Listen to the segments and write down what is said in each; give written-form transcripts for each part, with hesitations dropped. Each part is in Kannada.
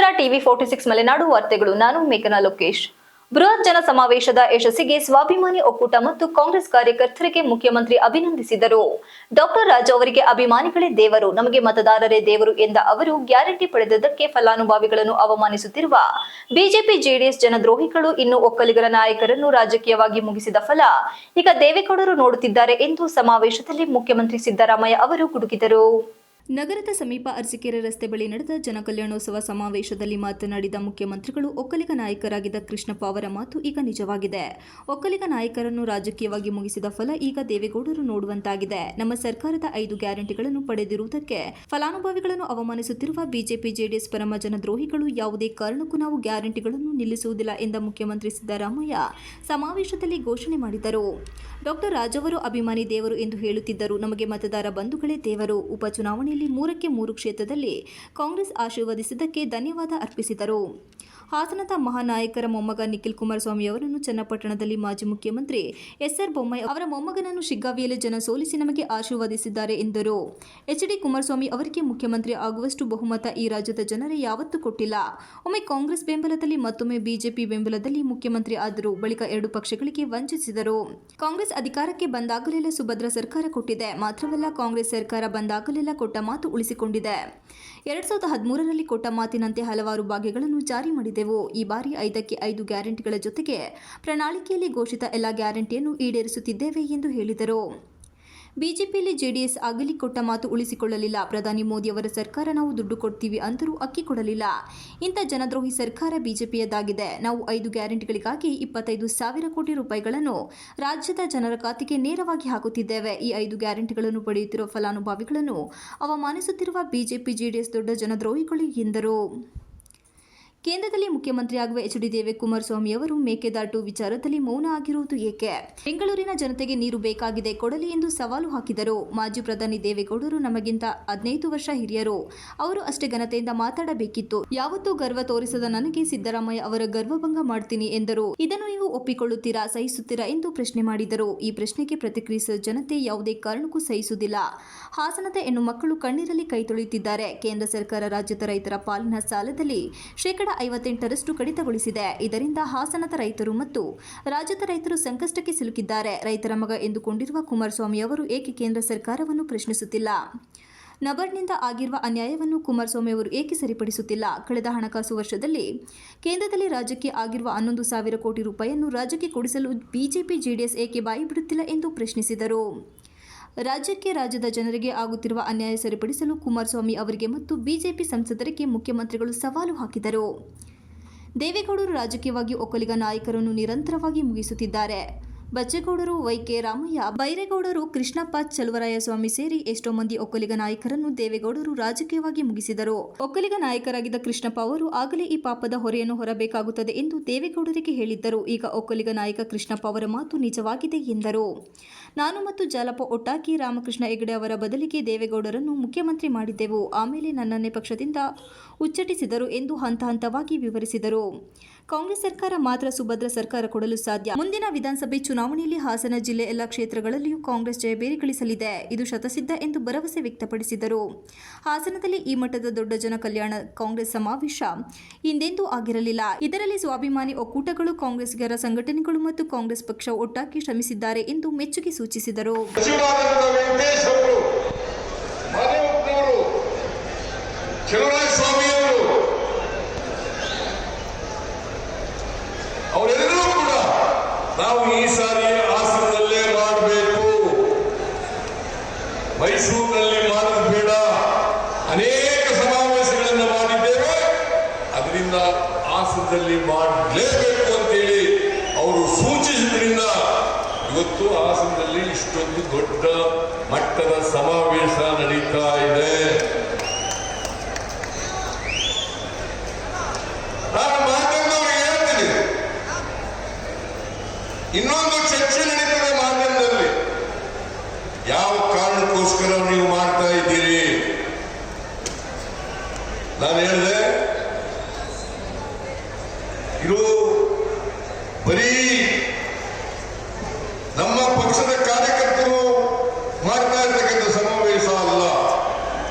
ನೋಡ್ತಿದ್ದೀರಾ ಟಿವಿ 46 ಮಲೆನಾಡು ವಾರ್ತೆಗಳು. ನಾನು ಮೇಘನಾ ಲೋಕೇಶ್. ಬೃಹತ್ ಜನ ಸಮಾವೇಶದ ಯಶಸ್ಸಿಗೆ ಸ್ವಾಭಿಮಾನಿ ಒಕ್ಕೂಟ ಮತ್ತು ಕಾಂಗ್ರೆಸ್ ಕಾರ್ಯಕರ್ತರಿಗೆ ಮುಖ್ಯಮಂತ್ರಿ ಅಭಿನಂದಿಸಿದರು. ಡಾಕ್ಟರ್ ರಾಜ್ ಅವರಿಗೆ ಅಭಿಮಾನಿಗಳೇ ದೇವರು, ನಮಗೆ ಮತದಾರರೇ ದೇವರು ಎಂದ ಅವರು ಗ್ಯಾರಂಟಿ ಪಡೆದದ್ದಕ್ಕೆ ಫಲಾನುಭವಿಗಳನ್ನು ಅವಮಾನಿಸುತ್ತಿರುವ ಬಿಜೆಪಿ ಜೆಡಿಎಸ್ ಜನದ್ರೋಹಿಗಳು ಇನ್ನು ಒಕ್ಕಲಿಗರ ನಾಯಕರನ್ನು ರಾಜಕೀಯವಾಗಿ ಮುಗಿಸಿದ ಫಲ ಈಗ ದೇವೇಗೌಡರು ನೋಡುತ್ತಿದ್ದಾರೆ ಎಂದು ಸಮಾವೇಶದಲ್ಲಿ ಮುಖ್ಯಮಂತ್ರಿ ಸಿದ್ದರಾಮಯ್ಯ ಅವರು ಗುಡುಗಿದರು. ನಗರದ ಸಮೀಪ ಅರಸೀಕೆರೆ ರಸ್ತೆ ಬಳಿ ನಡೆದ ಜನಕಲ್ಯಾಣೋತ್ಸವ ಸಮಾವೇಶದಲ್ಲಿ ಮಾತನಾಡಿದ ಮುಖ್ಯಮಂತ್ರಿಗಳು, ಒಕ್ಕಲಿಗ ನಾಯಕರಾಗಿದ್ದ ಕೃಷ್ಣಪ್ಪ ಅವರ ಮಾತು ಈಗ ನಿಜವಾಗಿದೆ. ಒಕ್ಕಲಿಗ ನಾಯಕರನ್ನು ರಾಜಕೀಯವಾಗಿ ಮುಗಿಸಿದ ಫಲ ಈಗ ದೇವೇಗೌಡರು ನೋಡುವಂತಾಗಿದೆ. ನಮ್ಮ ಸರ್ಕಾರದ 5 ಗ್ಯಾರಂಟಿಗಳನ್ನು ಪಡೆದಿರುವುದಕ್ಕೆ ಫಲಾನುಭವಿಗಳನ್ನು ಅವಮಾನಿಸುತ್ತಿರುವ ಬಿಜೆಪಿ ಜೆಡಿಎಸ್ ಪರಮ ಜನದ್ರೋಹಿಗಳು ಯಾವುದೇ ಕಾರಣಕ್ಕೂ ನಾವು ಗ್ಯಾರಂಟಿಗಳನ್ನು ನಿಲ್ಲಿಸುವುದಿಲ್ಲ ಎಂದ ಮುಖ್ಯಮಂತ್ರಿ ಸಿದ್ದರಾಮಯ್ಯ ಸಮಾವೇಶದಲ್ಲಿ ಘೋಷಣೆ ಮಾಡಿದರು. ಡಾಕ್ಟರ್ ರಾಜ್ ಅವರು ಅಭಿಮಾನಿ ದೇವರು ಎಂದು ಹೇಳುತ್ತಿದ್ದರು. ನಮಗೆ ಮತದಾರ ಬಂಧುಗಳೇ ದೇವರು. ಉಪಚುನಾವಣೆಯಲ್ಲಿ 3ಕ್ಕೆ 3 ಕ್ಷೇತ್ರದಲ್ಲಿ ಕಾಂಗ್ರೆಸ್ ಆಶೀರ್ವದಿಸಿದ್ದಕ್ಕೆ ಧನ್ಯವಾದ ಅರ್ಪಿಸಿದರು. ಹಾಸನದ ಮಹಾನಾಯಕರ ಮೊಮ್ಮಗ ನಿಖಿಲ್ ಕುಮಾರಸ್ವಾಮಿ ಅವರನ್ನು ಚನ್ನಪಟ್ಟಣದಲ್ಲಿ ಮಾಜಿ ಮುಖ್ಯಮಂತ್ರಿ ಎಸ್.ಆರ್. ಬೊಮ್ಮಾಯಿ ಅವರ ಮೊಮ್ಮಗನನ್ನು ಶಿಗ್ಗಾವಿಯಲ್ಲಿ ಜನ ಸೋಲಿಸಿ ನಮಗೆ ಆಶೀರ್ವದಿಸಿದ್ದಾರೆ ಎಂದರು. ಎಚ್.ಡಿ. ಕುಮಾರಸ್ವಾಮಿ ಅವರಿಗೆ ಮುಖ್ಯಮಂತ್ರಿ ಆಗುವಷ್ಟು ಬಹುಮತ ಈ ರಾಜ್ಯದ ಜನರೇ ಯಾವತ್ತೂ ಕೊಟ್ಟಿಲ್ಲ. ಒಮ್ಮೆ ಕಾಂಗ್ರೆಸ್ ಬೆಂಬಲದಲ್ಲಿ ಮತ್ತೊಮ್ಮೆ ಬಿಜೆಪಿ ಬೆಂಬಲದಲ್ಲಿ ಮುಖ್ಯಮಂತ್ರಿ ಆದರು. ಬಳಿಕ 2 ಪಕ್ಷಗಳಿಗೆ ವಂಚಿಸಿದರು. ಕಾಂಗ್ರೆಸ್ ಅಧಿಕಾರಕ್ಕೆ ಬಂದಾಗಲೆಲ್ಲ ಸುಭದ್ರ ಸರ್ಕಾರ ಕೊಟ್ಟಿದೆ. ಮಾತ್ರವಲ್ಲ, ಕಾಂಗ್ರೆಸ್ ಸರ್ಕಾರ ಬಂದಾಗಲೆಲ್ಲ ಕೊಟ್ಟ ಮಾತು ಉಳಿಸಿಕೊಂಡಿದೆ. 2013ರಲ್ಲಿ ಕೊಟ್ಟ ಮಾತಿನಂತೆ ಹಲವಾರು ಭಾಗ್ಯಗಳನ್ನು ಜಾರಿ ಮಾಡಿದೆವು. ಈ ಬಾರಿ 5ಕ್ಕೆ 5 ಗ್ಯಾರಂಟಿಗಳ ಜೊತೆಗೆ ಪ್ರಣಾಳಿಕೆಯಲ್ಲಿ ಘೋಷಿತ ಎಲ್ಲ ಗ್ಯಾರಂಟಿಯನ್ನು ಈಡೇರಿಸುತ್ತಿದ್ದೇವೆ ಎಂದು ಹೇಳಿದರು. ಬಿಜೆಪಿಯಲ್ಲಿ ಜೆಡಿಎಸ್ ಆಗಲಿ ಕೊಟ್ಟ ಮಾತು ಉಳಿಸಿಕೊಳ್ಳಲಿಲ್ಲ. ಪ್ರಧಾನಿ ಮೋದಿ ಅವರ ಸರ್ಕಾರ ನಾವು ದುಡ್ಡು ಕೊಡ್ತೀವಿ ಅಂದರೂ ಅಕ್ಕಿ ಕೊಡಲಿಲ್ಲ. ಇಂಥ ಜನದ್ರೋಹಿ ಸರ್ಕಾರ ಬಿಜೆಪಿಯದ್ದಾಗಿದೆ. ನಾವು 5 ಗ್ಯಾರಂಟಿಗಳಿಗಾಗಿ 25,000 ಕೋಟಿ ರೂಪಾಯಿಗಳನ್ನು ರಾಜ್ಯದ ಜನರ ಖಾತೆಗೆ ನೇರವಾಗಿ ಹಾಕುತ್ತಿದ್ದೇವೆ. ಈ 5 ಗ್ಯಾರಂಟಿಗಳನ್ನು ಪಡೆಯುತ್ತಿರುವ ಫಲಾನುಭವಿಗಳನ್ನು ಅವಮಾನಿಸುತ್ತಿರುವ ಬಿಜೆಪಿ ಜೆಡಿಎಸ್ ದೊಡ್ಡ ಜನದ್ರೋಹಿಗಳು ಎಂದರು. ಕೇಂದ್ರದಲ್ಲಿ ಮುಖ್ಯಮಂತ್ರಿಯಾಗುವ ಎಚ್.ಡಿ. ಕುಮಾರಸ್ವಾಮಿ ಅವರು ಮೇಕೆದಾಟು ವಿಚಾರದಲ್ಲಿ ಮೌನ ಆಗಿರುವುದು ಏಕೆ? ಬೆಂಗಳೂರಿನ ಜನತೆಗೆ ನೀರು ಬೇಕಾಗಿದೆ, ಕೊಡಲಿ ಎಂದು ಸವಾಲು ಹಾಕಿದರು. ಮಾಜಿ ಪ್ರಧಾನಿ ದೇವೇಗೌಡರು ನಮಗಿಂತ 15 ವರ್ಷ ಹಿರಿಯರು. ಅವರು ಅಷ್ಟೇ ಘನತೆಯಿಂದ ಮಾತಾಡಬೇಕಿತ್ತು. ಯಾವತ್ತೂ ಗರ್ವ ತೋರಿಸದ ನನಗೆ ಸಿದ್ದರಾಮಯ್ಯ ಅವರ ಗರ್ವಭಂಗ ಮಾಡ್ತೀನಿ ಎಂದರು. ಇದನ್ನು ನೀವು ಒಪ್ಪಿಕೊಳ್ಳುತ್ತೀರಾ, ಸಹಿಸುತ್ತೀರಾ ಎಂದು ಪ್ರಶ್ನೆ ಮಾಡಿದರು. ಈ ಪ್ರಶ್ನೆಗೆ ಪ್ರತಿಕ್ರಿಯಿಸಿದ ಜನತೆ ಯಾವುದೇ ಕಾರಣಕ್ಕೂ ಸಹಿಸುವುದಿಲ್ಲ. ಹಾಸನದ ಹೆಣ್ಣು ಮಕ್ಕಳು ಕಣ್ಣೀರಲ್ಲಿ ಕೈ ತೊಳೆಯುತ್ತಿದ್ದಾರೆ. ಕೇಂದ್ರ ಸರ್ಕಾರ ರಾಜ್ಯದ ರೈತರ ಪಾಲಿನ ಸಾಲದಲ್ಲಿ 58% ಕಡಿತಗೊಳಿಸಿದೆ. ಇದರಿಂದ ಹಾಸನದ ರೈತರು ಮತ್ತು ರಾಜ್ಯದ ರೈತರು ಸಂಕಷ್ಟಕ್ಕೆ ಸಿಲುಕಿದ್ದಾರೆ. ರೈತರ ಮಗ ಎಂದುಕೊಂಡಿರುವ ಕುಮಾರಸ್ವಾಮಿ ಅವರು ಏಕೆ ಕೇಂದ್ರ ಸರ್ಕಾರವನ್ನು ಪ್ರಶ್ನಿಸುತ್ತಿಲ್ಲ? ನಬಾರ್ಡ್ನಿಂದ ಆಗಿರುವ ಅನ್ಯಾಯವನ್ನು ಕುಮಾರಸ್ವಾಮಿ ಅವರು ಏಕೆ ಸರಿಪಡಿಸುತ್ತಿಲ್ಲ? ಕಳೆದ ಹಣಕಾಸು ವರ್ಷದಲ್ಲಿ ಕೇಂದ್ರದಲ್ಲಿ ರಾಜ್ಯಕ್ಕೆ ಆಗಿರುವ 11,000 ಕೋಟಿ ರೂಪಾಯಿಯನ್ನು ರಾಜ್ಯಕ್ಕೆ ಕೊಡಿಸಲು ಬಿಜೆಪಿ ಜೆಡಿಎಸ್ ಏಕೆ ಬಾಯಿ ಬಿಡುತ್ತಿಲ್ಲ ಎಂದು ಪ್ರಶ್ನಿಸಿದರು. ರಾಜ್ಯದ ಜನರಿಗೆ ಆಗುತ್ತಿರುವ ಅನ್ಯಾಯ ಸರಿಪಡಿಸಲು ಕುಮಾರಸ್ವಾಮಿ ಅವರಿಗೆ ಮತ್ತು ಬಿಜೆಪಿ ಸಂಸದರಿಗೆ ಮುಖ್ಯಮಂತ್ರಿಗಳು ಸವಾಲು ಹಾಕಿದರು. ದೇವೇಗೌಡರು ರಾಜಕೀಯವಾಗಿ ಒಕ್ಕಲಿಗ ನಾಯಕರನ್ನು ನಿರಂತರವಾಗಿ ಮುಗಿಸುತ್ತಿದ್ದಾರೆ. ಬಚ್ಚೇಗೌಡರು, ವೈ.ಕೆ. ರಾಮಯ್ಯ, ಬೈರೇಗೌಡರು, ಕೃಷ್ಣಪ್ಪ, ಚಲುವರಾಯಸ್ವಾಮಿ ಸೇರಿ ಎಷ್ಟೋ ಮಂದಿ ಒಕ್ಕಲಿಗ ನಾಯಕರನ್ನು ದೇವೇಗೌಡರು ರಾಜಕೀಯವಾಗಿ ಮುಗಿಸಿದರು. ಒಕ್ಕಲಿಗ ನಾಯಕರಾಗಿದ್ದ ಕೃಷ್ಣಪ್ಪ ಅವರು ಆಗಲೇ ಈ ಪಾಪದ ಹೊರೆಯನ್ನು ಹೊರಬೇಕಾಗುತ್ತದೆ ಎಂದು ದೇವೇಗೌಡರಿಗೆ ಹೇಳಿದ್ದರು. ಈಗ ಒಕ್ಕಲಿಗ ನಾಯಕ ಕೃಷ್ಣಪ್ಪ ಅವರ ಮಾತು ನಿಜವಾಗಿದೆ ಎಂದರು. ನಾನು ಮತ್ತು ಜಾಲಪ್ಪ ಒಟ್ಟಾಗಿ ರಾಮಕೃಷ್ಣ ಹೆಗಡೆ ಅವರ ಬದಲಿಗೆ ದೇವೇಗೌಡರನ್ನು ಮುಖ್ಯಮಂತ್ರಿ ಮಾಡಿದ್ದೆವು. ಆಮೇಲೆ ನನ್ನನ್ನೇ ಪಕ್ಷದಿಂದ ಉಚ್ಚಟಿಸಿದರು ಎಂದು ಹಂತ ಹಂತವಾಗಿ ವಿವರಿಸಿದರು. ಕಾಂಗ್ರೆಸ್ ಸರ್ಕಾರ ಮಾತ್ರ ಸುಭದ್ರ ಸರ್ಕಾರ ಕೊಡಲು ಸಾಧ್ಯ. ಮುಂದಿನ ವಿಧಾನಸಭೆ ಚುನಾವಣೆಯಲ್ಲಿ ಹಾಸನ ಜಿಲ್ಲೆ ಎಲ್ಲ ಕ್ಷೇತ್ರಗಳಲ್ಲಿಯೂ ಕಾಂಗ್ರೆಸ್ ಜಯಬೇರಿ ಗಳಿಸಲಿದೆ. ಇದು ಶತಸಿದ್ಧ ಎಂದು ಭರವಸೆ ವ್ಯಕ್ತಪಡಿಸಿದರು. ಹಾಸನದಲ್ಲಿ ಈ ಮಟ್ಟದ ದೊಡ್ಡ ಜನ ಕಲ್ಯಾಣ ಕಾಂಗ್ರೆಸ್ ಸಮಾವೇಶ ಹಿಂದೆಂದೂ ಆಗಿರಲಿಲ್ಲ. ಇದರಲ್ಲಿ ಸ್ವಾಭಿಮಾನಿ ಒಕ್ಕೂಟಗಳು, ಕಾಂಗ್ರೆಸ್ಸಿಗರ ಸಂಘಟನೆಗಳು ಮತ್ತು ಕಾಂಗ್ರೆಸ್ ಪಕ್ಷ ಒಟ್ಟಾಗಿ ಶ್ರಮಿಸಿದ್ದಾರೆ ಎಂದು ಮೆಚ್ಚುಗೆ ಸೂಚಿಸಿದರು. ಅವರೆಲ್ಲರೂ ಕೂಡ ನಾವು ಈ ಸಾರಿ ಹಾಸನದಲ್ಲೇ ಮಾಡಬೇಕು, ಮೈಸೂರಿನಲ್ಲಿ ಮಾಡೋದು ಬೇಡ. ಅನೇಕ ಸಮಾವೇಶಗಳನ್ನು ಮಾಡಿದ್ದೇವೆ, ಅದರಿಂದ ಹಾಸನದಲ್ಲಿ ಮಾಡಲೇಬೇಕು ಅಂತೇಳಿ ಅವರು ಸೂಚಿಸಿದ್ರಿಂದ ಇವತ್ತು ಹಾಸನದಲ್ಲಿ ಇಷ್ಟೊಂದು ದೊಡ್ಡ ಮಟ್ಟದ ಸಮಾವೇಶ ನಡೀತಾ ಇದೆ. ಇನ್ನೊಂದು ಚರ್ಚೆ ನಡೀತದೆ ಮಾಧ್ಯಮದಲ್ಲಿ, ಯಾವ ಕಾರಣಕ್ಕೋಸ್ಕರ ನೀವು ಮಾಡ್ತಾ ಇದ್ದೀರಿ? ನಾನು ಹೇಳಿದೆ, ಇದು ಬರೀ ನಮ್ಮ ಪಕ್ಷದ ಕಾರ್ಯಕರ್ತರು ಮಾಡ್ತಾ ಇರ್ತಕ್ಕಂಥ ಸಮಾವೇಶ ಅಲ್ಲ,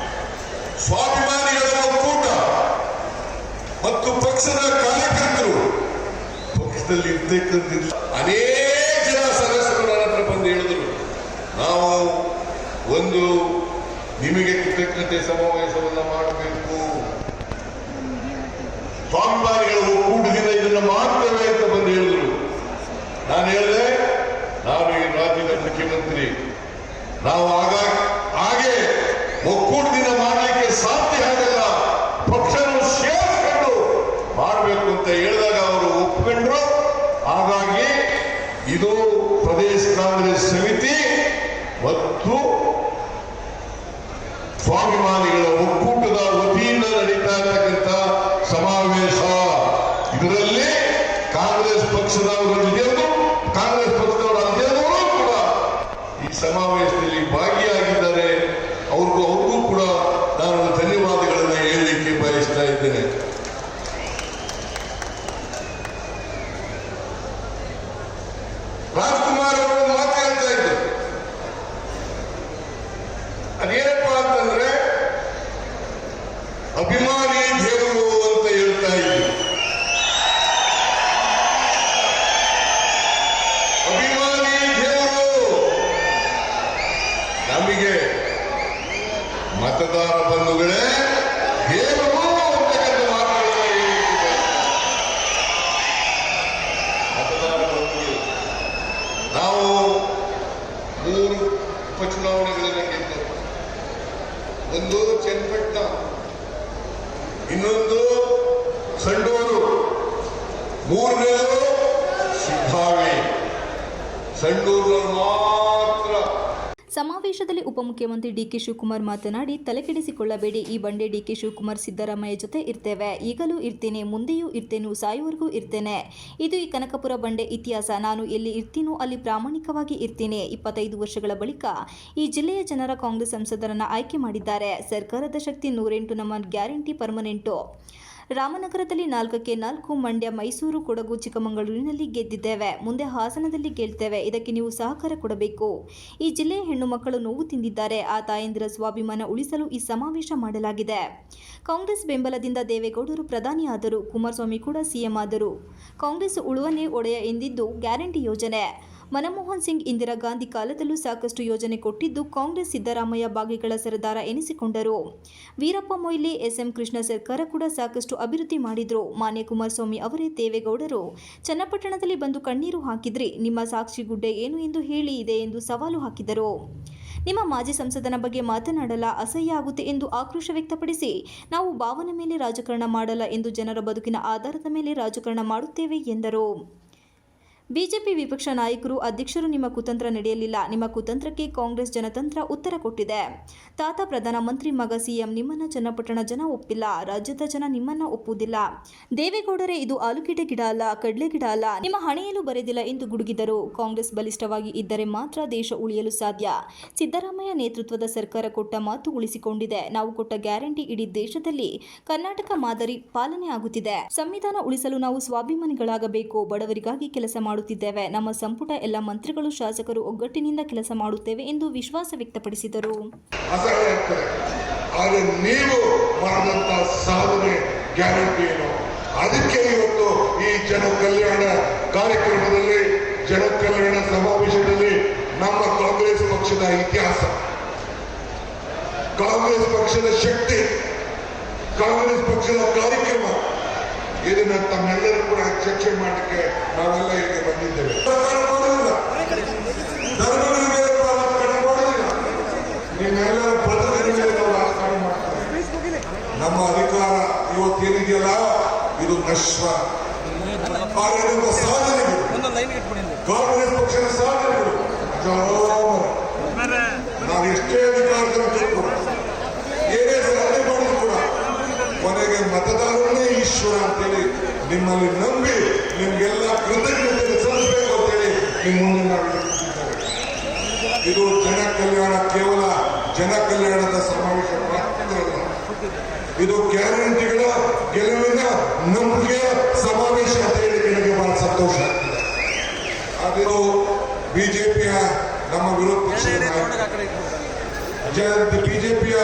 ಸ್ವಾಭಿಮಾನಿಗಳ ಒಕ್ಕೂಟ ಇರ್ತಕ್ಕಂಥದ್ದು. ಅನೇಕ ಜನ ಸದಸ್ಯರು ನನ್ನ ಹತ್ರ ಬಂದು ಹೇಳಿದ್ರು, ನಾವು ಒಂದು ನಿಮಗೆ ಕೃತಜ್ಞತೆ ಸಮಾವೇಶವನ್ನ ಮಾಡಬೇಕು, ಸ್ವಾಭಿಮಾನಿಗಳ ಒಕ್ಕೂಟದಿಂದ ಇದನ್ನ ಮಾಡ್ತೇವೆ ಅಂತ ಬಂದು ಹೇಳಿದ್ರು. ನಾನು ಹೇಳಿದೆ, ನಾನು ಈ ರಾಜ್ಯದ ಮುಖ್ಯಮಂತ್ರಿ, ನಾವು ಹಾಗೆ ಒಕ್ಕೂಟದಿಂದ ಮಾಡಲಿಕ್ಕೆ ಸಾಧ್ಯ ಆಗಲ್ಲ, ಪಕ್ಷವನ್ನು ಸೇರಿಸಿಕೊಂಡು ಮಾಡಬೇಕು ಅಂತ ಹೇಳಿದಾಗ ಅವರು ಒಪ್ಪಿಕೊಂಡ್ರು. ಹಾಗಾಗಿ ಇದು ಪ್ರದೇಶ ಕಾಂಗ್ರೆಸ್ ಸಮಿತಿ ಮತ್ತು ಸ್ವಾಭಿಮಾನಿಗಳ ಒಕ್ಕೂಟದ ವತಿಯಿಂದ ನಡೀತಾ ಇರತಕ್ಕಂಥ ಸಮಾವೇಶ. ಇದರಲ್ಲಿ ಕಾಂಗ್ರೆಸ್ ಪಕ್ಷದವರು ಜೊತೆಯವರು, ಕಾಂಗ್ರೆಸ್ ಪಕ್ಷದವರ ಅಧ್ಯಕ್ಷರು ಕೂಡ ಈ ಸಮಾವೇಶದಲ್ಲಿ ಭಾಗಿಯಾಗಿದ್ದಾರೆ. ಅವ್ರಿಗೂ ಕೂಡ ನಾನು ಧನ್ಯವಾದಗಳನ್ನು ಹೇಳಲಿಕ್ಕೆ ಬಯಸ್ತಾ ಇದ್ದೇನೆ. ರಾಜ್ಕುಮಾರ್ ಅವರು ಮಾತು ಹೇಳ್ತಾ ಇದ್ರು, ಅದೇನಪ್ಪ ಅಂತಂದ್ರೆ ಅಭಿಮಾನಿ ದೇವರು ಅಂತ ಹೇಳ್ತಾ ಇದ್ರು. ಅಭಿಮಾನಿ ದೇವರು ನಮಗೆ ಮತದಾರ ಬಂಧುಗಳೇ ದೇವರು ಅಂತಕ್ಕಂಥ ಮಾತುಗಳನ್ನು ಹೇಳಿದ್ದಾರೆ. ಮತದಾರ ಬಂಧುಗಳು, ನಾವು 3 ಉಪಚುನಾವಣೆಗಳನ್ನು ಗೆದ್ದೆವು. ಒಂದು ಚನ್ನಪಟ್ಟಣ, ಇನ್ನೊಂದು ಸಂಡೂರು, 3ನೇದು ಸಿದ್ದಾವಿ. ಸಂಡೂರಿನಲ್ಲಿ ಮಾತ್ರ. ಸಮಾವೇಶದಲ್ಲಿ ಉಪಮುಖ್ಯಮಂತ್ರಿ ಡಿಕೆ ಶಿವಕುಮಾರ್ ಮಾತನಾಡಿ, ತಲೆಕೆಡಿಸಿಕೊಳ್ಳಬೇಡಿ, ಈ ಬಂಡೆ ಡಿಕೆ ಶಿವಕುಮಾರ್ ಸಿದ್ದರಾಮಯ್ಯ ಜೊತೆ ಇರ್ತೇವೆ, ಈಗಲೂ ಇರ್ತೇನೆ, ಮುಂದೆಯೂ ಇರ್ತೇನೆ, ಸಾಯುವವರೆಗೂ ಇರ್ತೇನೆ. ಇದು ಈ ಕನಕಪುರ ಬಂಡೆ ಇತಿಹಾಸ. ನಾನು ಎಲ್ಲಿ ಇರ್ತೀನೋ ಅಲ್ಲಿ ಪ್ರಾಮಾಣಿಕವಾಗಿ ಇರ್ತೀನಿ. 25 ವರ್ಷಗಳ ಬಳಿಕ ಈ ಜಿಲ್ಲೆಯ ಜನರ ಕಾಂಗ್ರೆಸ್ ಸಂಸದರನ್ನ ಆಯ್ಕೆ ಮಾಡಿದ್ದಾರೆ. ಸರ್ಕಾರದ ಶಕ್ತಿ 108, ನಮ್ಮ ಗ್ಯಾರಂಟಿ ಪರ್ಮನೆಂಟು. ರಾಮನಗರದಲ್ಲಿ 4ಕ್ಕೆ 4, ಮಂಡ್ಯ, ಮೈಸೂರು, ಕೊಡಗು, ಚಿಕ್ಕಮಗಳೂರಿನಲ್ಲಿ ಗೆದ್ದಿದ್ದೇವೆ. ಮುಂದೆ ಹಾಸನದಲ್ಲಿ ಗೆಲ್ತೇವೆ. ಇದಕ್ಕೆ ನೀವು ಸಹಕಾರ ಕೊಡಬೇಕು. ಈ ಜಿಲ್ಲೆಯ ಹೆಣ್ಣು ಮಕ್ಕಳು ನೋವು ತಿಂದಿದ್ದಾರೆ. ಆ ತಾಯಂದಿರ ಸ್ವಾಭಿಮಾನ ಉಳಿಸಲು ಈ ಸಮಾವೇಶ ಮಾಡಲಾಗಿದೆ. ಕಾಂಗ್ರೆಸ್ ಬೆಂಬಲದಿಂದ ದೇವೇಗೌಡರು ಪ್ರಧಾನಿ ಆದರು, ಕುಮಾರಸ್ವಾಮಿ ಕೂಡ ಸಿಎಂ ಆದರು. ಕಾಂಗ್ರೆಸ್ ಉಳುವನೆ ಒಡೆಯ ಎಂದಿದ್ದು ಗ್ಯಾರಂಟಿ ಯೋಜನೆ. ಮನಮೋಹನ್ ಸಿಂಗ್, ಇಂದಿರಾ ಗಾಂಧಿ ಕಾಲದಲ್ಲೂ ಸಾಕಷ್ಟು ಯೋಜನೆ ಕೊಟ್ಟಿದ್ದು ಕಾಂಗ್ರೆಸ್. ಸಿದ್ದರಾಮಯ್ಯ ಭಾಗ್ಯಗಳ ಸರದಾರ ಎನಿಸಿಕೊಂಡರು. ವೀರಪ್ಪ ಮೊಯ್ಲಿ, ಎಸ್ಎಂ ಕೃಷ್ಣ ಸರ್ಕಾರ ಕೂಡ ಸಾಕಷ್ಟು ಅಭಿವೃದ್ಧಿ ಮಾಡಿದ್ರು. ಮಾನ್ಯ ಕುಮಾರಸ್ವಾಮಿ ಅವರೇ ದೇವೇಗೌಡರು ಚನ್ನಪಟ್ಟಣದಲ್ಲಿ ಬಂದು ಕಣ್ಣೀರು ಹಾಕಿದ್ರಿ. ನಿಮ್ಮ ಸಾಕ್ಷಿಗುಡ್ಡೆ ಏನು ಎಂದು ಹೇಳಿ ಇದೆ ಎಂದು ಸವಾಲು ಹಾಕಿದರು. ನಿಮ್ಮ ಮಾಜಿ ಸಂಸದನ ಬಗ್ಗೆ ಮಾತನಾಡಲ್ಲ, ಅಸಹ್ಯ ಆಗುತ್ತೆ ಎಂದು ಆಕ್ರೋಶ ವ್ಯಕ್ತಪಡಿಸಿ, ನಾವು ಭಾವನೆ ಮೇಲೆ ರಾಜಕಾರಣ ಮಾಡಲ್ಲ ಎಂದು ಜನರ ಬದುಕಿನ ಆಧಾರದ ಮೇಲೆ ರಾಜಕಾರಣ ಮಾಡುತ್ತೇವೆ ಎಂದರು. ಬಿಜೆಪಿ ವಿಪಕ್ಷ ನಾಯಕರು, ಅಧ್ಯಕ್ಷರು, ನಿಮ್ಮ ಕುತಂತ್ರ ನಡೆಯಲಿಲ್ಲ. ನಿಮ್ಮ ಕುತಂತ್ರಕ್ಕೆ ಕಾಂಗ್ರೆಸ್ ಜನತಂತ್ರ ಉತ್ತರ ಕೊಟ್ಟಿದೆ. ತಾತ ಪ್ರಧಾನಮಂತ್ರಿ, ಮಗ ಸಿಎಂ. ನಿಮ್ಮನ್ನ ಚನ್ನಪಟ್ಟಣ ಜನ ಒಪ್ಪಿಲ್ಲ, ರಾಜ್ಯದ ಜನ ನಿಮ್ಮನ್ನ ಒಪ್ಪುವುದಿಲ್ಲ. ದೇವೇಗೌಡರೇ, ಇದು ಆಲೂಗೆಡ್ಡೆ ಗಿಡ ಅಲ್ಲ, ಕಡಲೆ ಗಿಡ ಅಲ್ಲ, ನಿಮ್ಮ ಹಣೆಯಲ್ಲೂ ಬರೆದಿಲ್ಲ ಎಂದು ಗುಡುಗಿದರು. ಕಾಂಗ್ರೆಸ್ ಬಲಿಷ್ಠವಾಗಿ ಇದ್ದರೆ ಮಾತ್ರ ದೇಶ ಉಳಿಯಲು ಸಾಧ್ಯ. ಸಿದ್ದರಾಮಯ್ಯ ನೇತೃತ್ವದ ಸರ್ಕಾರ ಕೊಟ್ಟ ಮಾತು ಉಳಿಸಿಕೊಂಡಿದೆ. ನಾವು ಕೊಟ್ಟ ಗ್ಯಾರಂಟಿ ಇಡೀ ದೇಶದಲ್ಲಿ ಕರ್ನಾಟಕ ಮಾದರಿ ಪಾಲನೆ ಆಗುತ್ತಿದೆ. ಸಂವಿಧಾನ ಉಳಿಸಲು ನಾವು ಸ್ವಾಭಿಮಾನಿಗಳಾಗಬೇಕು. ಬಡವರಿಗಾಗಿ ಕೆಲಸ ಮಾಡುತ್ತಿದ್ದೇವೆ. ನಮ್ಮ ಸಂಪುಟ ಎಲ್ಲ ಮಂತ್ರಿಗಳು, ಶಾಸಕರು ಒಗ್ಗಟ್ಟಿನಿಂದ ಕೆಲಸ ಮಾಡುತ್ತೇವೆ ಎಂದು ವಿಶ್ವಾಸ ವ್ಯಕ್ತಪಡಿಸಿದರು. ಆದರೆ ನೀವು ಮಾಡಿದಂತ ಸಾಧನೆ ಗ್ಯಾರಂಟಿ ಏನು? ಅದಕ್ಕೆ ಇವತ್ತು ಈ ಜನ ಕಲ್ಯಾಣ ಕಾರ್ಯಕ್ರಮದಲ್ಲಿ, ಜನ ಕಲ್ಯಾಣ ಸಮಾವೇಶದಲ್ಲಿ ನಮ್ಮ ಕಾಂಗ್ರೆಸ್ ಪಕ್ಷದ ಇತಿಹಾಸ, ಕಾಂಗ್ರೆಸ್ ಪಕ್ಷದ ಶಕ್ತಿ, ಕಾಂಗ್ರೆಸ್ ಪಕ್ಷದ ಕಾರ್ಯಕ್ರಮ, ಇದನ್ನ ತಮ್ಮೆಲ್ಲರೂ ಕೂಡ ಚರ್ಚೆ ಮಾಡಲಿಕ್ಕೆ ನಾವೆಲ್ಲ ಇಲ್ಲಿಗೆ ಬಂದಿದ್ದೇವೆ. ನಿಮ್ಮೆಲ್ಲರ ಬದುಕಿನ ಮೇಲೆ ನಾವು ರಾಜಕಾರಣ ಮಾಡ್ತೇವೆ. ನಮ್ಮ ಅಧಿಕಾರ ಇವತ್ತೇನಿದೆಯಲ್ಲ, ಇದು ನಶ್ವ. ಕಾರ್ಯದ ಸಾಧನೆಗಳು, ಕಾಂಗ್ರೆಸ್ ಪಕ್ಷದ ಸಾಧನೆಗಳು ನಾವು ಎಷ್ಟೇ ಅಧಿಕಾರದಲ್ಲಿ ಏನೇ ಸಾಧನೆ ಮಾಡಿದ್ರು ಕೂಡ ಕೊನೆಗೆ ಮತದಾರರನ್ನೇ ಈಶ್ವರ ಅಂತೇಳಿ ನಿಮ್ಮಲ್ಲಿ ನಂಬಿ ನಿಮ್ಗೆಲ್ಲ ಕೃತಜ್ಞತೆ ಸಲ್ಲಿಸಬೇಕು ಅಂತೇಳಿ ನಿಮ್ಮ ಮುಂದೆ ನಾವು ಇಟ್ಟಿದ್ದೇವೆ. ಇದು ಜನ ಕಲ್ಯಾಣ, ಕೇವಲ ಜನ ಕಲ್ಯಾಣದ ಸಮಾವೇಶ ಮಾತ್ರವಲ್ಲ, ಇದು ಗ್ಯಾರಂಟಿಗಳ ಗೆಲುವಿನ ನಂಬಿಕೆಯ ಸಮಾವೇಶ ಅಂತ ಹೇಳಿ ನನಗೆ ಬಹಳ ಸಂತೋಷ ಆಗ್ತದೆ. ಅದು ಬಿಜೆಪಿಯ ನಮ್ಮ ವಿರೋಧ ಪಕ್ಷದ ಬಿಜೆಪಿಯ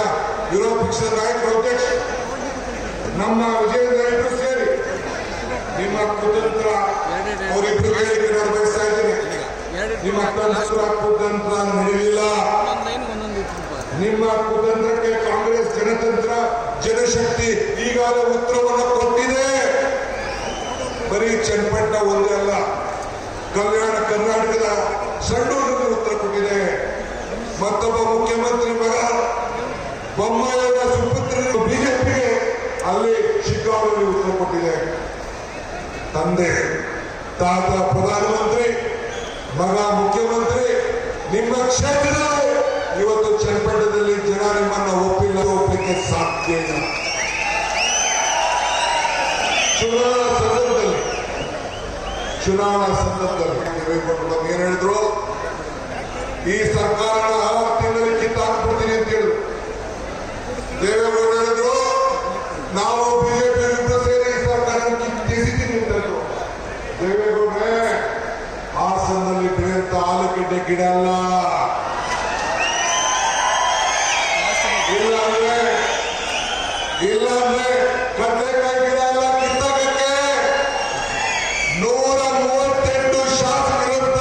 ವಿರೋಧ ಪಕ್ಷದ ನಾಯಕರು, ಅಧ್ಯಕ್ಷ ನಮ್ಮ ವಿಜಯೇಂದ್ರ ಸೇರಿ ನಿಮ್ಮ ಕುತಂತ್ರ ಅವರಿಬ್ರು ಹೇಳಿಕೆ ನಾನು ಬಯಸ್ತಾ ಇದ್ದೀನಿ. ನಿಮ್ಮ ತಂತ್ರ ಕುತಂತ್ರ ನಡೆಯಲಿಲ್ಲ. ನಿಮ್ಮ ಕುತಂತ್ರಕ್ಕೆ ಕಾಂಗ್ರೆಸ್ ಜನತಂತ್ರ ಜನಶಕ್ತಿ ಈಗಾಗಲೇ ಉತ್ತರವನ್ನು ಕೊಟ್ಟಿದೆ. ಬರೀ ಚನ್ನಪಟ್ಟಣ ಒಂದೇ ಅಲ್ಲ, ಕಲ್ಯಾಣ ಕರ್ನಾಟಕದ ಸಣ್ಣೂರಲ್ಲಿ ಉತ್ತರ ಕೊಟ್ಟಿದೆ. ಮತ್ತೊಬ್ಬ ಮುಖ್ಯಮಂತ್ರಿ ಮಗ ಬೊಮ್ಮಾಯಿಯವರ ಸುಪುತ್ರರು ಬಿಜೆಪಿಗೆ ಅಲ್ಲಿ ಶಿಕಾಗೋದಲ್ಲಿ ಉತ್ತರ ಕೊಟ್ಟಿದೆ. ತಂದೆ ತಾತ ಪ್ರಧಾನಮಂತ್ರಿ, ಮಗ ಮುಖ್ಯಮಂತ್ರಿ, ನಿಮ್ಮ ಕ್ಷೇತ್ರದಲ್ಲಿ ಇವತ್ತು ಚನ್ನಪಟ್ಟಣದಲ್ಲಿ ಜನ ನಿಮ್ಮನ್ನು ಒಪ್ಪಲಿಕ್ಕೆ ಸಾಧ್ಯ ಇಲ್ಲ. ಚುನಾವಣಾ ಸಂದರ್ಭದಲ್ಲಿ ದೇವೇಗೌಡರು ಏನ್ ಹೇಳಿದ್ರು, ಈ ಸರ್ಕಾರನ 6 ತಿಂಗಳಲ್ಲಿ ಕಿತ್ತಾಕ್ಬಿಡ್ತೀನಿ ಅಂತ ಹೇಳಿದ್ರು. ದೇವೇಗೌಡರು ಹೇಳಿದ್ರು, ನಾವು ಬಿಜೆಪಿ ಇಬ್ಬರು ಸೇರಿ ಈ ಸರ್ಕಾರ ಕಿತ್ತಿಸಿದ್ದೀನಿ ಅಂತಂದ್ರು. ದೇವೇಗೌಡ್ರೆ, ಹಾಸನದಲ್ಲಿ ಬೆಳೆಯುವಂತ ಆಲೂಗಡ್ಡೆ ಗಿಡ ಅಲ್ಲ, ಇಲ್ಲಾಂದ್ರೆ ಕಡಲೆಕಾಯಿ ಗಿಡ ಅಲ್ಲ ಕಿತ್ತಾಕಕ್ಕೆ. 138 ಶಾಸಕರಂತ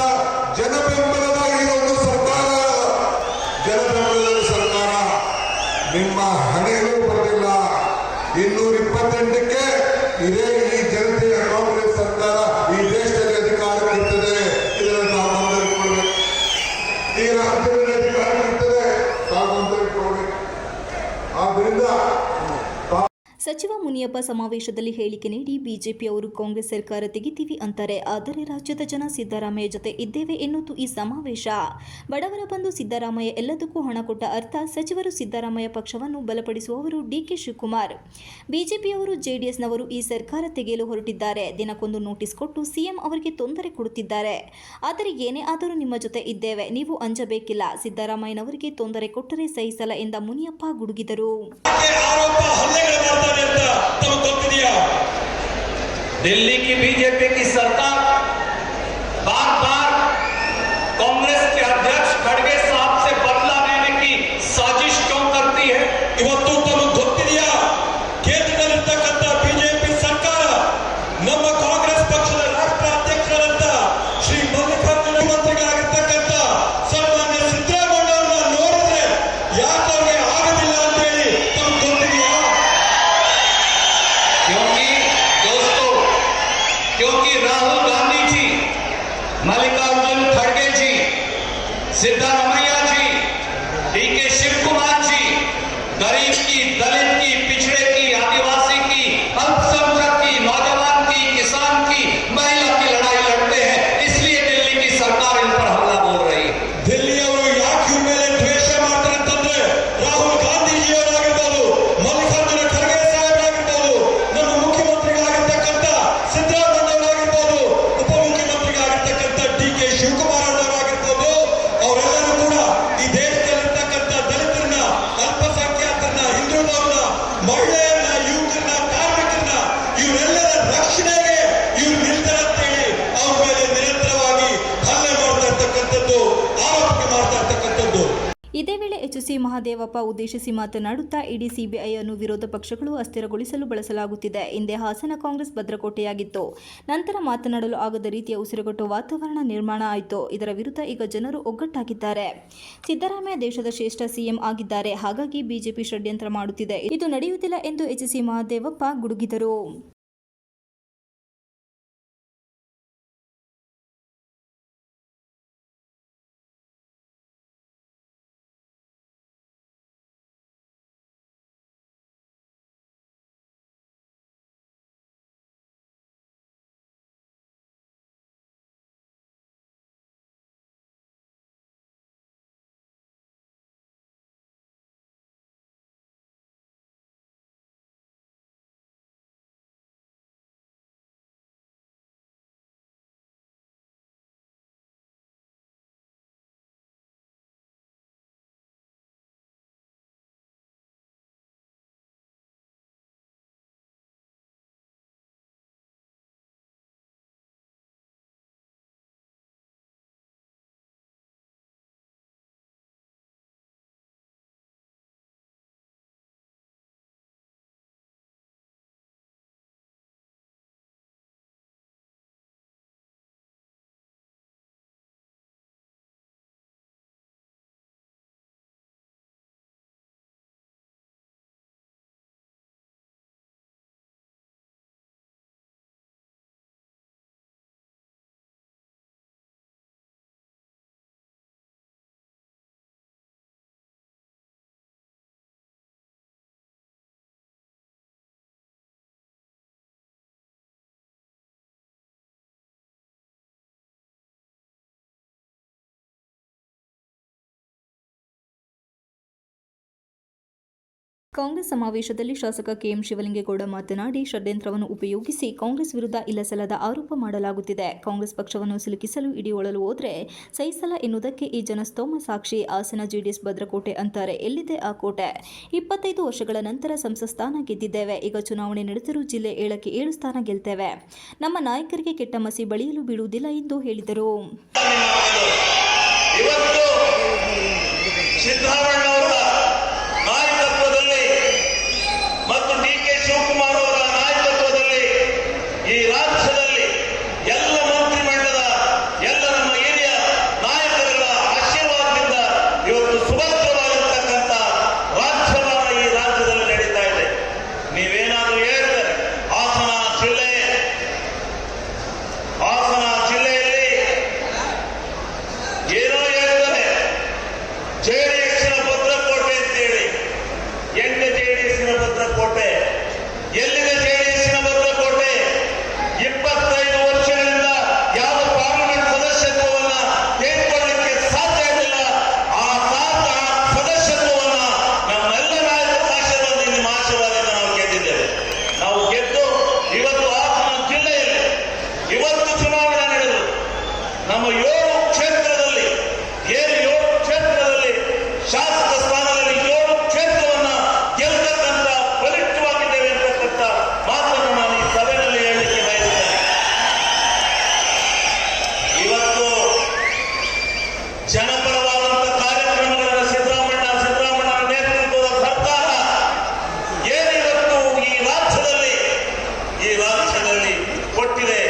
ಜನಬೆಂಬಲದ ಇದೊಂದು ಸರ್ಕಾರ, ಜನಬೆಂಬಲದ ಸರ್ಕಾರ. ನಿಮ್ಮ ಹಣೆಗೂ ಬರಲಿಲ್ಲ. 228ಕ್ಕೆ ಇದೇ ಈ ಜನತೆಯ ಕಾಂಗ್ರೆಸ್ ಸರ್ಕಾರ ಈ ದೇಶದಲ್ಲಿ ಅಧಿಕಾರ ಇರ್ತದೆ. ಇದನ್ನು ನಾವು ಗಮನದಲ್ಲಿಟ್ಕೊಳ್ಬೇಕು. ಈ ರಾಜ್ಯದಲ್ಲಿ ಅಧಿಕಾರ ಇರ್ತದೆ, ನಾವು ಗಮನದಲ್ಲಿಟ್ಕೊಳ್ಬೇಕು. ಆದ್ರಿಂದ ಸಚಿವ ಮುನಿಯಪ್ಪ ಸಮಾವೇಶದಲ್ಲಿ ಹೇಳಿಕೆ ನೀಡಿ ಬಿಜೆಪಿಯವರು ಕಾಂಗ್ರೆಸ್ ಸರ್ಕಾರ ತೆಗಿತೀವಿ ಅಂತಾರೆ, ಆದರೆ ರಾಜ್ಯದ ಜನ ಸಿದ್ದರಾಮಯ್ಯ ಜೊತೆ ಇದ್ದೇವೆ ಎನ್ನುವುದು ಈ ಸಮಾವೇಶ. ಬಡವರ ಬಂಧು ಸಿದ್ದರಾಮಯ್ಯ ಎಲ್ಲದಕ್ಕೂ ಹಣ ಕೊಟ್ಟ ಅರ್ಥ. ಸಚಿವರು ಸಿದ್ದರಾಮಯ್ಯ ಪಕ್ಷವನ್ನು ಬಲಪಡಿಸುವವರು ಡಿಕೆ ಶಿವಕುಮಾರ್. ಬಿಜೆಪಿಯವರು ಜೆಡಿಎಸ್ನವರು ಈ ಸರ್ಕಾರ ತೆಗೆಯಲು ಹೊರಟಿದ್ದಾರೆ. ದಿನಕ್ಕೊಂದು ನೋಟಿಸ್ ಕೊಟ್ಟು ಸಿಎಂ ಅವರಿಗೆ ತೊಂದರೆ ಕೊಡುತ್ತಿದ್ದಾರೆ. ಆದರೆ ಏನೇ ಆದರೂ ನಿಮ್ಮ ಜೊತೆ ಇದ್ದೇವೆ, ನೀವು ಅಂಜಬೇಕಿಲ್ಲ. ಸಿದ್ದರಾಮಯ್ಯನವರಿಗೆ ತೊಂದರೆ ಕೊಟ್ಟರೆ ಸಹಿಸಲ್ಲ ಎಂದ ಮುನಿಯಪ್ಪ ಗುಡುಗಿದರು. दिल्ली की बीजेपी की सरकार बार बार कांग्रेस के अध्यक्ष खड़गे साहब से बदला लेने की साजिश क्यों करती है? ಇವತ್ತು ತಮಗೆ ಗೊತ್ತಿದೆಯಾ, ಕೇಂದ್ರದಲ್ಲಿರ್ತಕ್ಕಂಥ ಬಿಜೆಪಿ ಸರ್ಕಾರ ನಮ್ಮ ಕಾಂಗ್ರೆಸ್ ಪಕ್ಷದ ರಾಷ್ಟ್ರ ಅಧ್ಯಕ್ಷರಾದಂತ ಶ್ರೀ ಮಲ್ಲಿಕಾರ್ಜುನ ಮಂತ್ರಿಗಳಾಗಿರ್ತಕ್ಕಂಥ ಸನ್ಮಾನ್ಯ ಸಿದ್ದರಾಮಯ್ಯ ನೋಡಿದ್ರೆ ಯಾಕೆ ಅವ್ರಿಗೆ ಆಗೋದಿಲ್ಲ ಅಂತ ಹೇಳಿ ತಮಗೆ ಗೊತ್ತಿದೆಯಾ? क्योंकि राहुल गांधी जी, मल्लिकार्जुन खड़गे जी, सिद्धरामैया जी, डीके शिव कुमार जी गरीब की, दलित की, पिछड़े की, आदिवासी की, अल्पसंख्यक की, नौजवान की, किसान की, महिला की लड़ाई लड़ते हैं. इसलिए दिल्ली की सरकार इन पर हमला बोल रही है. दिल्लिಯವರು ಯಾಕೆ ಇವ್ರ ಮೇಲೆ ದ್ವೇಷ ಮಾಡ್ತಾರೆ ಅಂತಂದ್ರೆ, ರಾಹುಲ್ ಗಾಂಧೀಜಿ ಅವರಾಗಿರ್ಬೋದು, ಮಲ್ಲಿಕಾರ್ಜುನ ಖರ್ಗೆ ಸಾಹೇಬರಾಗಿರ್ಬೋದು, ನಮ್ಮ ಮುಖ್ಯಮಂತ್ರಿಗಳಾಗಿರ್ತಕ್ಕಂಥ ಸಿದ್ದರಾಮಯ್ಯ ಶಿವಕುಮಾರ್ ಅವರಾಗಿರ್ಬೋದು, ಅವರೆಲ್ಲರೂ ಕೂಡ ಈ ದೇಶದಲ್ಲಿರ್ತಕ್ಕಂಥ ದಲಿತರನ್ನ, ಅಲ್ಪಸಂಖ್ಯಾತರನ್ನ, ಹಿಂದುಳಿದವರನ್ನ, ಮಹಿಳೆಯರನ್ನ, ಯುವಕರನ್ನ, ಕಾರ್ಮಿಕರನ್ನ, ಇವರೆಲ್ಲರ ರಕ್ಷಣೆಗೆ ಇವ್ರು ನಿಲ್ತಾರೆ ಅಂತ ಹೇಳಿ ಅವ್ರ ಮೇಲೆ ನಿರಂತರವಾಗಿ ಹಲ್ಲೆ ಮಾಡ್ತಾ ಇರ್ತಕ್ಕಂಥದ್ದು, ಆರೋಪ ಮಾಡ್ತಾ ಇರ್ತಕ್ಕಂಥದ್ದು. ಇದೇ ವೇಳೆ ಎಚ್ಸಿ ಮಹದೇವಪ್ಪ ಉದ್ದೇಶಿಸಿ ಮಾತನಾಡುತ್ತಾ, ಇಡೀ ಸಿಬಿಐಯನ್ನು ವಿರೋಧ ಪಕ್ಷಗಳು ಅಸ್ಥಿರಗೊಳಿಸಲು ಬಳಸಲಾಗುತ್ತಿದೆ. ಹಿಂದೆ ಹಾಸನ ಕಾಂಗ್ರೆಸ್ ಭದ್ರಕೋಟೆಯಾಗಿತ್ತು. ನಂತರ ಮಾತನಾಡಲು ಆಗದ ರೀತಿಯ ಉಸಿರುಗಟ್ಟುವ ವಾತಾವರಣ ನಿರ್ಮಾಣ ಆಯಿತು. ಇದರ ವಿರುದ್ಧ ಈಗ ಜನರು ಒಗ್ಗಟ್ಟಾಗಿದ್ದಾರೆ. ಸಿದ್ದರಾಮಯ್ಯ ದೇಶದ ಶ್ರೇಷ್ಠ ಸಿಎಂ ಆಗಿದ್ದಾರೆ. ಹಾಗಾಗಿ ಬಿಜೆಪಿ ಷಡ್ಯಂತ್ರ ಮಾಡುತ್ತಿದೆ. ಇದು ನಡೆಯುವುದಿಲ್ಲ ಎಂದು ಎಚ್ಸಿ ಮಹದೇವಪ್ಪ ಗುಡುಗಿದರು. ಕಾಂಗ್ರೆಸ್ ಸಮಾವೇಶದಲ್ಲಿ ಶಾಸಕ ಕೆಎಂ ಶಿವಲಿಂಗೇಗೌಡ ಮಾತನಾಡಿ, ಷಡ್ಯಂತ್ರವನ್ನು ಉಪಯೋಗಿಸಿ ಕಾಂಗ್ರೆಸ್ ವಿರುದ್ಧ ಇಲ್ಲಸಲ್ಲದ ಆರೋಪ ಮಾಡಲಾಗುತ್ತಿದೆ. ಕಾಂಗ್ರೆಸ್ ಪಕ್ಷವನ್ನು ಸಿಲುಕಿಸಲು ಇಡಿಯೊಳಲು ಹೋದ್ರೆ ಸಹಿಸಲ್ಲ ಎನ್ನುವುದಕ್ಕೆ ಈ ಜನಸ್ತೋಮ ಸಾಕ್ಷಿ. ಹಾಸನ ಜೆಡಿಎಸ್ ಭದ್ರಕೋಟೆ ಅಂತಾರೆ, ಎಲ್ಲಿದೆ ಆ ಕೋಟೆ? 25 ವರ್ಷಗಳ ನಂತರ ಸಂಸತ್ ಸ್ಥಾನ ಗೆದ್ದಿದ್ದೇವೆ. ಈಗ ಚುನಾವಣೆ ನಡೆದರೂ ಜಿಲ್ಲೆ 7ಕ್ಕೆ 7 ಸ್ಥಾನ ಗೆಲ್ತೇವೆ. ನಮ್ಮ ನಾಯಕರಿಗೆ ಕೆಟ್ಟ ಮಸಿ ಬಳಿಯಲು ಬಿಡುವುದಿಲ್ಲ ಎಂದು ಹೇಳಿದರು. ಸಿದ್ದರಾಮಯ್ಯನವರ ನಾಯಕತ್ವದಲ್ಲಿ ಮತ್ತು ಡಿ.ಕೆ. ಶಿವಕುಮಾರ್ ಅವರ ನಾಯಕತ್ವದಲ್ಲಿ ಈ ರಾಜ್ಯದಲ್ಲಿ ಎಲ್ಲ ಮಂತ್ರಿಮಂಡಲದ ಎಲ್ಲ ನಮ್ಮ ಹಿರಿಯ ನಾಯಕರ ಆಶೀರ್ವಾದದಿಂದ ಇವತ್ತು ಸುಭದ್ರವಾಗಿರ್ತಕ್ಕಂಥ ರಾಜ್ಯಭಾರ ಈ ರಾಜ್ಯದಲ್ಲಿ ನಡೀತಾ ಇದೆ. ನೀವೇನಾದರೂ ಹೇಳಿದರೆ ಹಾಸನ ಜಿಲ್ಲೆಯಲ್ಲಿ ಏನೋ ಹೇಳ್ತಾರೆ, ಜೆಡಿಎಸ್ನ ಭದ್ರಕೋಟೆ ಅಂತೇಳಿ. ಎಲ್ಲಿ ಜೆಡಿಎಸ್ನ ಭದ್ರಕೋಟೆ? ಎಲ್ಲಿದೆ ಜೆಡಿಎಸ್ನ ಭದ್ರಕೋಟೆ? 25 ವರ್ಷಗಳಿಂದ ಯಾವ ಪಾರ್ಲಿಮೆಂಟ್ ಸದಸ್ಯತ್ವವನ್ನ ತೆಗೆದುಕೊಳ್ಳಲಿಕ್ಕೆ ಸಾಧ್ಯ ಇಲ್ಲ. ಆ ಸದಸ್ಯತ್ವವನ್ನ ನಮ್ಮೆಲ್ಲ ನಾಯಕರ ಆಶೀರ್ವಾದ, ನಿಮ್ಮ ಆಶೀರ್ವಾದದಿಂದ ನಾವು ಗೆದ್ದಿದ್ದೇವೆ. ನಾವು ಗೆದ್ದು ಇವತ್ತು ಹಾಸನ ಜಿಲ್ಲೆಯಲ್ಲಿ ಇವತ್ತು ಚುನಾವಣೆ ನಡೆದು ನಮ್ಮ 7 ಕ್ಷೇತ್ರದಲ್ಲಿ ಶಾಸಕ ಸ್ಥಾನದಲ್ಲಿ 7 ಕ್ಷೇತ್ರವನ್ನ ಗೆಲ್ಲತಕ್ಕಂಥ ಬಲಿಷ್ಠವಾಗಿದ್ದೇವೆ ಅಂತಕ್ಕಂಥ ಮಾತನ್ನು ನಾನು ಈ ಸಭೆಯಲ್ಲಿ ಹೇಳಲಿಕ್ಕೆ ಬಯಸ್ತೇನೆ. ಇವತ್ತು ಜನಪರವಾದಂತಹ ಕಾರ್ಯಕ್ರಮಗಳನ್ನು ಸಿದ್ದರಾಮಯ್ಯ ನೇತೃತ್ವದ ಸರ್ಕಾರ ಏನಿವತ್ತು ಈ ರಾಜ್ಯದಲ್ಲಿ ಕೊಟ್ಟಿದೆ,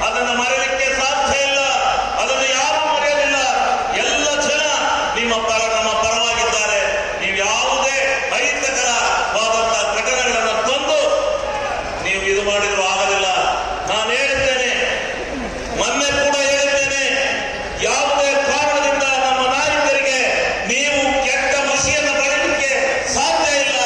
ಅದನ್ನು ಮರೆಯಲಿಕ್ಕೆ ಸಾಧ್ಯ ಇಲ್ಲ. ಅದನ್ನು ಯಾರೂ ಮರೆಯಲಿಲ್ಲ. ಎಲ್ಲ ಜನ ನಮ್ಮ ಪರವಾಗಿದ್ದಾರೆ. ನೀವು ಯಾವುದೇ ಅಹಿತಕರವಾದಂತಹ ಘಟನೆಗಳನ್ನು ತಂದು ನೀವು ಇದು ಮಾಡಿದ್ರು ಆಗಲಿಲ್ಲ. ನಾನು ಹೇಳಿದ್ದೇನೆ, ಮೊನ್ನೆ ಕೂಡ ಹೇಳಿದ್ದೇನೆ, ಯಾವುದೇ ಕಾರಣದಿಂದ ನಮ್ಮ ನಾಯಕರಿಗೆ ನೀವು ಕೆಟ್ಟ ಮಸಿಯನ್ನು ಬರೆಯಲಿಕ್ಕೆ ಸಾಧ್ಯ ಇಲ್ಲ.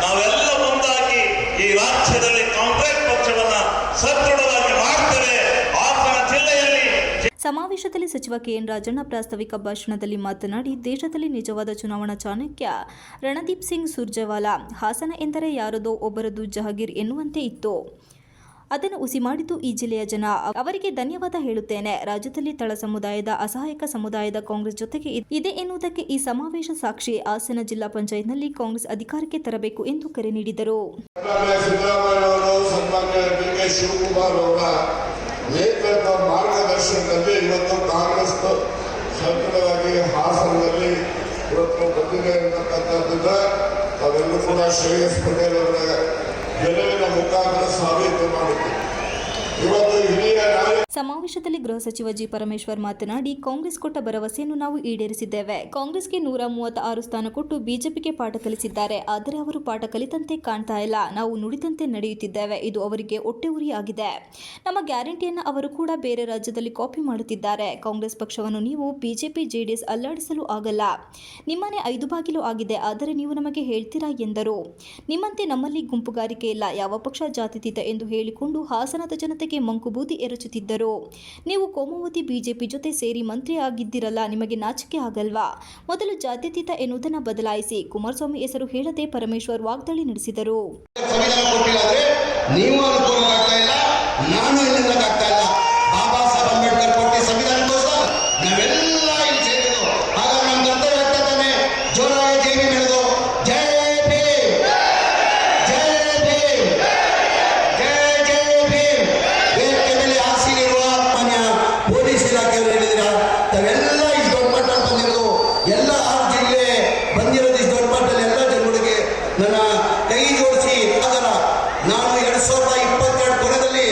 ನಾವೆಲ್ಲ ಮುಂದಾಗಿ ಈ ರಾಜ್ಯದಲ್ಲಿ ಕಾಂಗ್ರೆಸ್ ಪಕ್ಷವನ್ನ ಸದೃಢವಾಗಿ ಮಾಡ್ತೇವೆ. ಹಾಸನ ಜಿಲ್ಲೆಯಲ್ಲಿ ಸಮಾವೇಶದಲ್ಲಿ ಸಚಿವ ಕೆಎನ್ ರಾಜಣ್ಣ ಪ್ರಾಸ್ತಾವಿಕ ಭಾಷಣದಲ್ಲಿ ಮಾತನಾಡಿ, ದೇಶದಲ್ಲಿ ನಿಜವಾದ ಚುನಾವಣಾ ಚಾಣಕ್ಯ ರಣದೀಪ್ ಸಿಂಗ್ ಸುರ್ಜೇವಾಲಾ. ಹಾಸನ ಎಂದರೆ ಯಾರದೋ ಒಬ್ಬರದು ಜಹಗೀರ್ ಎನ್ನುವಂತೆ ಇತ್ತು. ಅದನ್ನು ಹುಸಿ ಮಾಡಿದ್ದು ಈ ಜಿಲ್ಲೆಯ ಜನ. ಅವರಿಗೆ ಧನ್ಯವಾದ ಹೇಳುತ್ತೇನೆ. ರಾಜ್ಯದಲ್ಲಿ ತಳ ಸಮುದಾಯದ, ಅಸಹಾಯಕ ಸಮುದಾಯದ ಕಾಂಗ್ರೆಸ್ ಜೊತೆಗೆ ಇದೆ ಎನ್ನುವುದಕ್ಕೆ ಈ ಸಮಾವೇಶ ಸಾಕ್ಷಿ. ಹಾಸನ ಜಿಲ್ಲಾ ಪಂಚಾಯತ್ನಲ್ಲಿ ಕಾಂಗ್ರೆಸ್ ಅಧಿಕಾರಕ್ಕೆ ತರಬೇಕು ಎಂದು ಕರೆ ನೀಡಿದರು. ಶಿವಕುಮಾರ್ ಅವರ ನೇತೃತ್ವ ಮಾರ್ಗದರ್ಶನದಲ್ಲಿ ಇವತ್ತು ಕಾಂಗ್ರೆಸ್ ಸದೃಢವಾಗಿ ಹಾಸನದಲ್ಲಿ ಇವತ್ತು ಬಂದಿದೆ ಅಂತಕ್ಕಂಥದ್ದನ್ನ ತಾವೆಲ್ಲರೂ ಕೂಡ ಶ್ರೇಯಸ್ ಪಟೇಲ್ ಅವರ ಗೆಲುವಿನ ಮುಖಾಂತರ ಸಾಬೀತು ಮಾಡಿತ್ತು. ಇವತ್ತು ಹಿರಿಯ ಸಮಾವೇಶದಲ್ಲಿ ಗೃಹ ಸಚಿವ ಜಿ. ಪರಮೇಶ್ವರ್ ಮಾತನಾಡಿ, ಕಾಂಗ್ರೆಸ್ ಕೊಟ್ಟ ಭರವಸೆಯನ್ನು ನಾವು ಈಡೇರಿಸಿದ್ದೇವೆ. ಕಾಂಗ್ರೆಸ್ಗೆ 136 ಸ್ಥಾನ ಕೊಟ್ಟು ಬಿಜೆಪಿಗೆ ಪಾಠ ಕಲಿಸಿದ್ದಾರೆ. ಆದರೆ ಅವರು ಪಾಠ ಕಲಿತಂತೆ ಕಾಣ್ತಾ ಇಲ್ಲ. ನಾವು ನುಡಿದಂತೆ ನಡೆಯುತ್ತಿದ್ದೇವೆ. ಇದು ಅವರಿಗೆ ಹೊಟ್ಟೆ ಉರಿಯಾಗಿದೆ. ನಮ್ಮ ಗ್ಯಾರಂಟಿಯನ್ನು ಅವರು ಕೂಡ ಬೇರೆ ರಾಜ್ಯದಲ್ಲಿ ಕಾಪಿ ಮಾಡುತ್ತಿದ್ದಾರೆ. ಕಾಂಗ್ರೆಸ್ ಪಕ್ಷವನ್ನು ನೀವು ಬಿಜೆಪಿ ಜೆಡಿಎಸ್ ಅಲ್ಲಾಡಿಸಲು ಆಗಲ್ಲ. ನಿಮ್ಮನೆ 5 ಬಾಗಿಲು ಆಗಿದೆ. ಆದರೆ ನೀವು ನಮಗೆ ಹೇಳ್ತೀರಾ ಎಂದರು. ನಿಮ್ಮಂತೆ ನಮ್ಮಲ್ಲಿ ಗುಂಪುಗಾರಿಕೆ ಇಲ್ಲ. ಯಾವ ಪಕ್ಷ ಜಾತ್ಯತೀತ ಎಂದು ಹೇಳಿಕೊಂಡು ಹಾಸನದ ಜನತೆಗೆ ಮಂಕುಬೂದಿ ಎರಚುತ್ತಿದ್ದರು. ನೀವು ಕೋಮುವಾದಿ ಬಿಜೆಪಿ ಜೊತೆ ಸೇರಿ ಮಂತ್ರಿ ಆಗಿದ್ದಿರಲ್ಲ, ನಿಮಗೆ ನಾಚಿಕೆ ಆಗಲ್ವಾ? ಮೊದಲು ಜಾತ್ಯತೀತ ಎನ್ನುವುದನ್ನು ಬದಲಾಯಿಸಿ. ಕುಮಾರಸ್ವಾಮಿ ಹೆಸರು ಹೇಳದೆ ಪರಮೇಶ್ವರ್ ವಾಗ್ದಾಳಿ ನಡೆಸಿದರು. ಬಾಬಾ ಸಾಹೇಬ್ ಅಂಬೇಡ್ಕರ್ ಕೊಟ್ಟ ಸಂವಿಧಾನಕ್ಕೋಸ್ಕರ ನಾವೆಲ್ಲ ಇಲ್ಲಿ ಸೇರಿದ್ರು. ಆಗ ನಮ್ಮ ಕರ್ತವ್ಯ ಆಗ್ತಾನೆ ಜೋರಾಗಿ ಜೈ ಭೀಮ್ ಹೇಳಿದ್ರು. ಜೈ ಭೀಮ್, ಜೈ ಭೀಮ್, ಜೈ ಜೈ ಭೀಮ್. ವೇದಿಕೆ ಮೇಲೆ ಹಾಸಿಲಿರುವ ಮಾನ್ಯ ಪೊಲೀಸ್ ಇಲಾಖೆಯವರು ಹೇಳಿದ್ರ ತಾವೆಲ್ಲ ಇಷ್ಟು ದೊಡ್ಡ ಮಟ್ಟದಲ್ಲಿ ಬಂದಿರೋದು, ಎಲ್ಲ ಜಿಲ್ಲೆ ಬಂದಿರೋದು ಇಷ್ಟು ದೊಡ್ಡ ಮಟ್ಟದಲ್ಲಿ ಎಲ್ಲ ಜನಗಳಿಗೆ ನನ್ನ ಕೈ ಜೋಡಿಸಿ. ಅದರ ನಾನು 2022 ಕೊನೆಯಲ್ಲಿ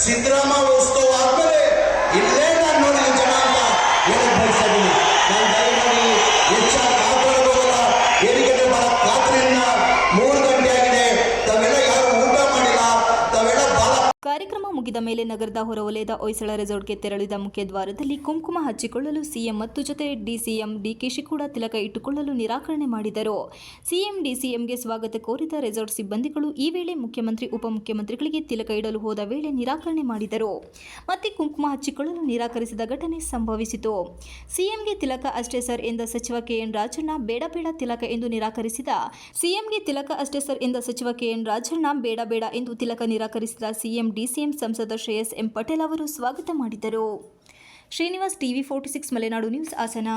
ಸಿದ್ದರಾಮಯ್ಯ ಕಾರ್ಯಕ್ರಮ ಮುಗಿದ ಮೇಲೆ ನಗರದ ಹೊರವಲಯದ ಹೊಯ್ಸಳ ರೆಸಾರ್ಟ್ಗೆ ತೆರಳಿದ ಮುಖ್ಯ ದ್ವಾರದಲ್ಲಿ ಕುಂಕುಮ ಹಚ್ಚಿಕೊಳ್ಳಲು ಸಿಎಂ ಮತ್ತು ಜೊತೆ ಡಿಸಿಎಂ ಡಿಕೆಶಿ ಕೂಡ ತಿಲಕ ಇಟ್ಟುಕೊಳ್ಳಲು ನಿರಾಕರಣೆ ಮಾಡಿದರು. ಸಿಎಂ ಡಿಸಿಎಂಗೆ ಸ್ವಾಗತ ಕೋರಿದ ರೆಸಾರ್ಟ್ ಸಿಬ್ಬಂದಿಗಳು ಈ ವೇಳೆ ಮುಖ್ಯಮಂತ್ರಿ ಉಪಮುಖ್ಯಮಂತ್ರಿಗಳಿಗೆ ತಿಲಕ ಇಡಲು ಹೋದ ವೇಳೆ ನಿರಾಕರಣೆ ಮಾಡಿದರು. ಮತ್ತೆ ಕುಂಕುಮ ಹಚ್ಚಿಕೊಳ್ಳಲು ನಿರಾಕರಿಸಿದ ಘಟನೆ ಸಂಭವಿಸಿತು. ಸಿಎಂಗೆ ತಿಲಕ ಅಷ್ಟೇ ಸರ್ ಎಂದ ಸಚಿವ ಕೆಎನ್ ರಾಜಣ್ಣ ಬೇಡ ತಿಲಕ ಎಂದು ನಿರಾಕರಿಸಿದ ಸಿಎಂಗೆ ತಿಲಕ ಅಷ್ಟೇ ಸರ್ ಎಂದ ಸಚಿವ ಕೆಎನ್ ರಾಜಣ್ಣ ಬೇಡ ಎಂದು ತಿಲಕ ನಿರಾಕರಿಸಿದ ಸಿಎಂ ಡಿಸಿಎಂ ಸಂಸದ ಶ್ರೇಯಸ್ ಎಂ ಪಟೇಲ್ ಅವರು ಸ್ವಾಗತ ಮಾಡಿದರು. Srinivas TV 46 Malenadu news Hassan.